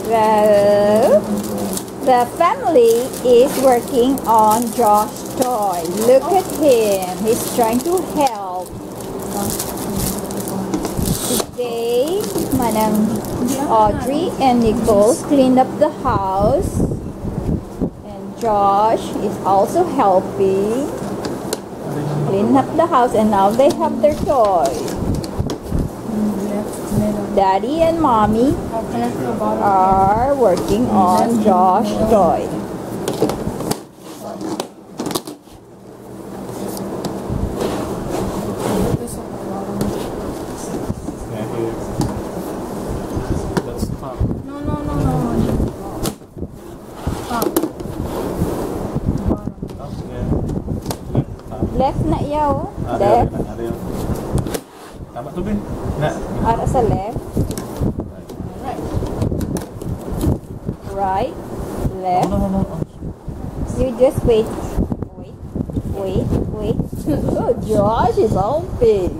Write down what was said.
Well, the family is working on Josh's toy. Look at him. He's trying to help. Today, Madam Audrey and Nicole cleaned up the house. And Josh is also helping clean up the house, and now they have their toys. Daddy and Mommy are working on Josh's toy. Left na yaw. Left. Tama to, Ben. Ara sa left. Right. Left. No. You just wait. Wait. Oh, Josh is all big.